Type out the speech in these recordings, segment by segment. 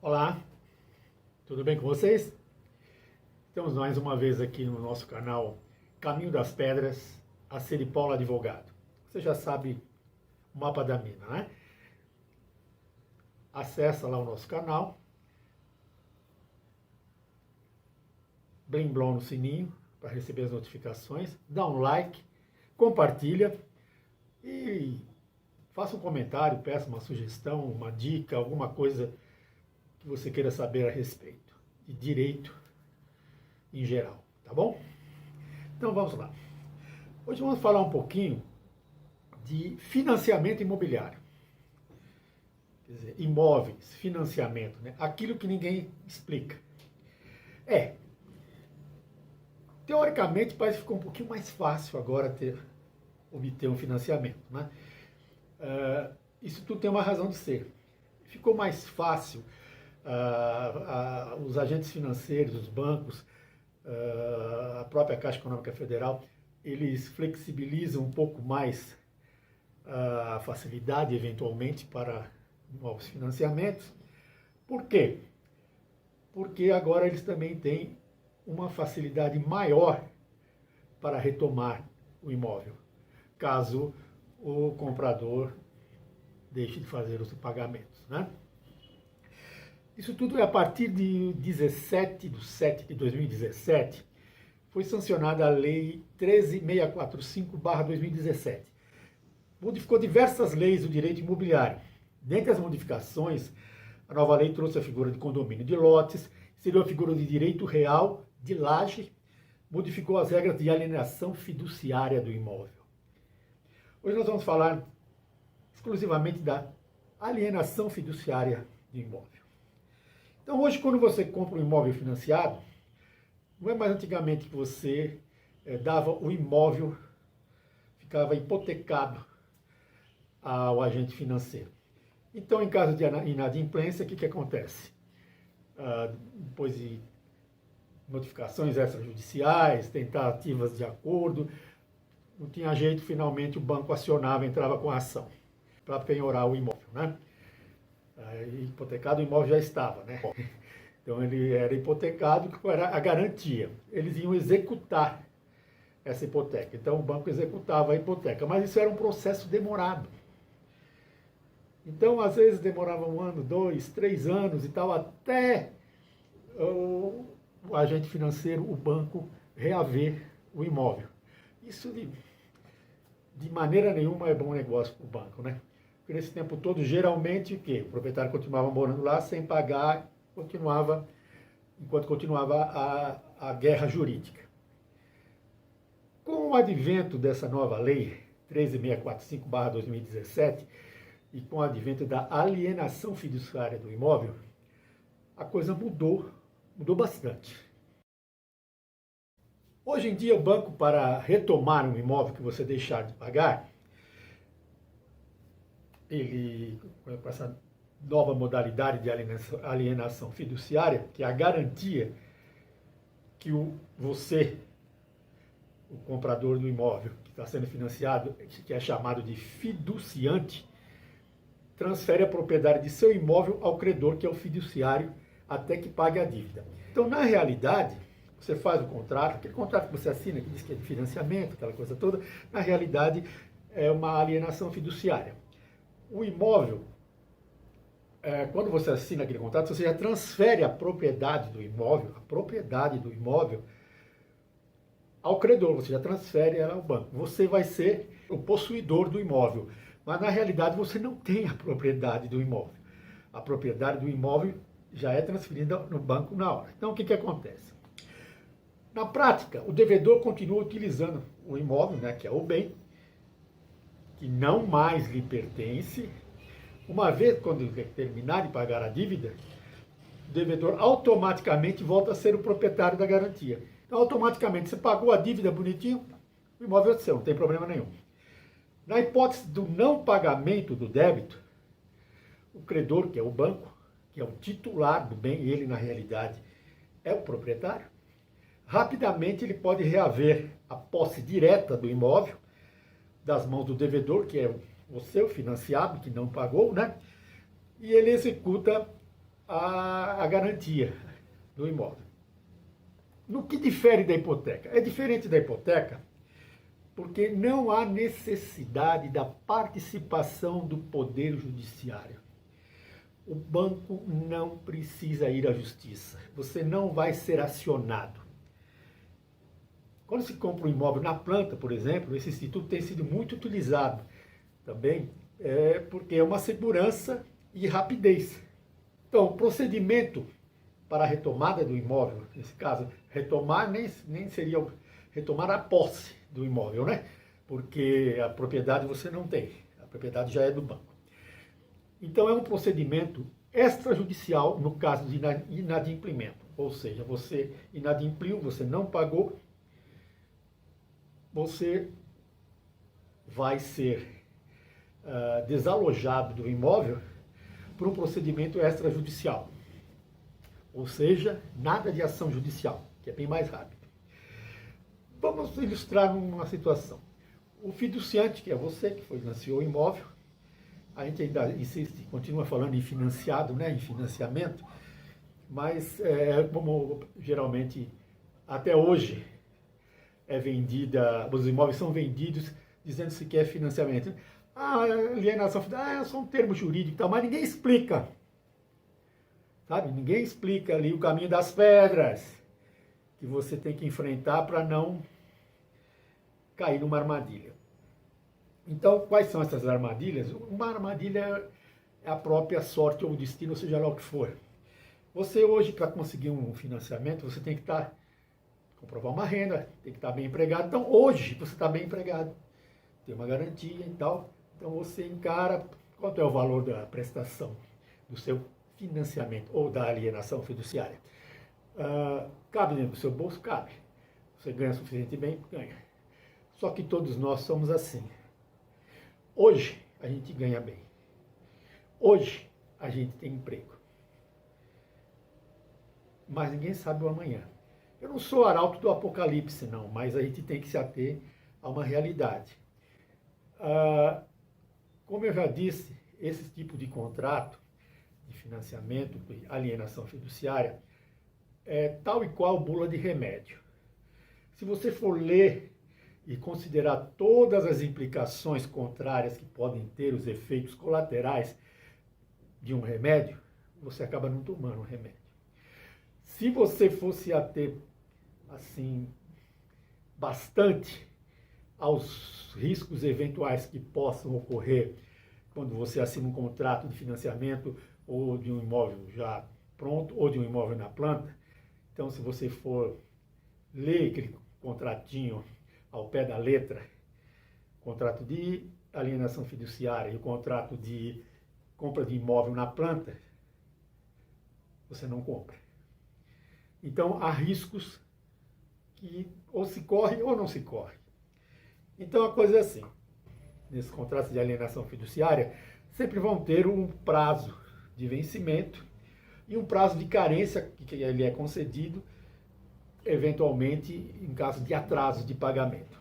Olá, tudo bem com vocês? Estamos mais uma vez aqui no nosso canal Caminho das Pedras, a Paulo Advogado. Você já sabe o mapa da mina, né? Acessa lá o nosso canal, blim-blom no sininho para receber as notificações, dá um like, compartilha e faça um comentário, peça uma sugestão, uma dica, alguma coisa que você queira saber a respeito de direito em geral, tá bom? Então vamos lá. Hoje vamos falar um pouquinho de financiamento imobiliário. Quer dizer, imóveis, financiamento, né? Aquilo que ninguém explica. Teoricamente parece que ficou um pouquinho mais fácil agora obter um financiamento, né? Isso tudo tem uma razão de ser. Ficou mais fácil. Os agentes financeiros, os bancos, a própria Caixa Econômica Federal, eles flexibilizam um pouco mais a facilidade, eventualmente, para novos financiamentos. Por quê? Porque agora eles também têm uma facilidade maior para retomar o imóvel, caso o comprador deixe de fazer os pagamentos, né? Isso tudo é a partir de 17 de 7 de 2017, foi sancionada a Lei 13.645/2017. Modificou diversas leis do direito imobiliário. Dentre as modificações, a nova lei trouxe a figura de condomínio de lotes, inseriu a figura de direito real de laje, modificou as regras de alienação fiduciária do imóvel. Hoje nós vamos falar exclusivamente da alienação fiduciária do imóvel. Então hoje, quando você compra um imóvel financiado, não é mais antigamente que você dava o imóvel, ficava hipotecado ao agente financeiro. Então, em caso de inadimplência, o que acontece? Depois de notificações extrajudiciais, tentativas de acordo, não tinha jeito, finalmente o banco acionava, entrava com a ação para penhorar o imóvel, né? Hipotecado, o imóvel já estava, né? Então ele era hipotecado, que era a garantia. Eles iam executar essa hipoteca. Então o banco executava a hipoteca, mas isso era um processo demorado. Então, às vezes demorava 1 ano, 2, 3 anos e tal, até o agente financeiro, o banco, reaver o imóvel. Isso de maneira nenhuma é bom negócio para o banco, né? Porque nesse tempo todo, geralmente, o quê? O proprietário continuava morando lá sem pagar, enquanto continuava a guerra jurídica. Com o advento dessa nova lei, 13.645/2017, e com o advento da alienação fiduciária do imóvel, a coisa mudou bastante. Hoje em dia, o banco, para retomar um imóvel que você deixar de pagar, ele, com essa nova modalidade de alienação fiduciária, que é a garantia que você, o comprador do imóvel que está sendo financiado, que é chamado de fiduciante, transfere a propriedade de seu imóvel ao credor, que é o fiduciário, até que pague a dívida. Então, na realidade, você faz o contrato, aquele contrato que você assina, que diz que é de financiamento, aquela coisa toda, na realidade é uma alienação fiduciária. O imóvel, quando você assina aquele contrato, você já transfere a propriedade do imóvel ao credor, você já transfere ela ao banco. Você vai ser o possuidor do imóvel, mas na realidade você não tem a propriedade do imóvel. A propriedade do imóvel já é transferida no banco na hora. Então o que acontece? Na prática, o devedor continua utilizando o imóvel, né, que é o bem, que não mais lhe pertence. Uma vez, quando ele terminar de pagar a dívida, o devedor automaticamente volta a ser o proprietário da garantia. Então, automaticamente, você pagou a dívida bonitinho, o imóvel é seu, não tem problema nenhum. Na hipótese do não pagamento do débito, o credor, que é o banco, que é o titular do bem, ele, na realidade, é o proprietário, rapidamente ele pode reaver a posse direta do imóvel das mãos do devedor, que é o seu financiado, que não pagou, né? E ele executa a garantia do imóvel. No que difere da hipoteca? É diferente da hipoteca porque não há necessidade da participação do Poder Judiciário. O banco não precisa ir à justiça. Você não vai ser acionado. Quando se compra um imóvel na planta, por exemplo, esse instituto tem sido muito utilizado também, porque é uma segurança e rapidez. Então, o procedimento para a retomada do imóvel, nesse caso, retomar nem seria retomar a posse do imóvel, né? Porque a propriedade você não tem, a propriedade já é do banco. Então, é um procedimento extrajudicial no caso de inadimplimento, ou seja, você inadimpliu, você não pagou, você vai ser desalojado do imóvel por um procedimento extrajudicial. Ou seja, nada de ação judicial, que é bem mais rápido. Vamos ilustrar uma situação. O fiduciante, que é você, que financiou o imóvel, a gente ainda insiste, continua falando em financiado, né, em financiamento, mas como geralmente até hoje é vendida, os imóveis são vendidos dizendo-se que é financiamento. Alienação, é só um termo jurídico, tá, mas ninguém explica. Sabe? Ninguém explica ali o caminho das pedras que você tem que enfrentar para não cair numa armadilha. Então, quais são essas armadilhas? Uma armadilha é a própria sorte ou o destino, seja lá o que for. Você hoje, para conseguir um financiamento, você tem que comprovar uma renda, tem que estar bem empregado. Então, hoje, você está bem empregado, tem uma garantia e tal. Então, você encara quanto é o valor da prestação do seu financiamento ou da alienação fiduciária. Cabe dentro do seu bolso? Cabe. Você ganha o suficiente bem? Ganha. Só que todos nós somos assim. Hoje a gente ganha bem. Hoje a gente tem emprego. Mas ninguém sabe o amanhã. Eu não sou arauto do apocalipse, não, mas a gente tem que se ater a uma realidade. Como eu já disse, esse tipo de contrato de financiamento, de alienação fiduciária, é tal e qual bula de remédio. Se você for ler e considerar todas as implicações contrárias que podem ter, os efeitos colaterais de um remédio, você acaba não tomando um remédio. Se você fosse ater, assim, bastante aos riscos eventuais que possam ocorrer quando você assina um contrato de financiamento ou de um imóvel já pronto, ou de um imóvel na planta. Então, se você for ler aquele contratinho ao pé da letra, contrato de alienação fiduciária e o contrato de compra de imóvel na planta, você não compra. Então, há riscos que ou se corre ou não se corre. Então, a coisa é assim. Nesses contratos de alienação fiduciária, sempre vão ter um prazo de vencimento e um prazo de carência que ele é concedido, eventualmente, em caso de atraso de pagamento.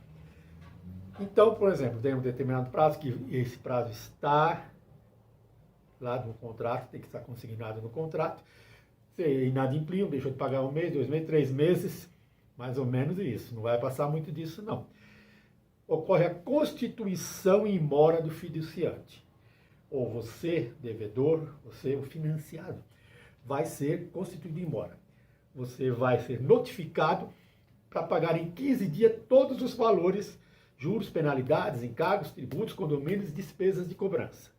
Então, por exemplo, tem um determinado prazo, que esse prazo está lá no contrato, tem que estar consignado no contrato. Você inadimpliu, deixou de pagar 1 mês, 2 meses, 3 meses, mais ou menos isso. Não vai passar muito disso, não. Ocorre a constituição em mora do fiduciante. Ou você, devedor, você, o financiado, vai ser constituído em mora. Você vai ser notificado para pagar em 15 dias todos os valores, juros, penalidades, encargos, tributos, condomínios e despesas de cobrança.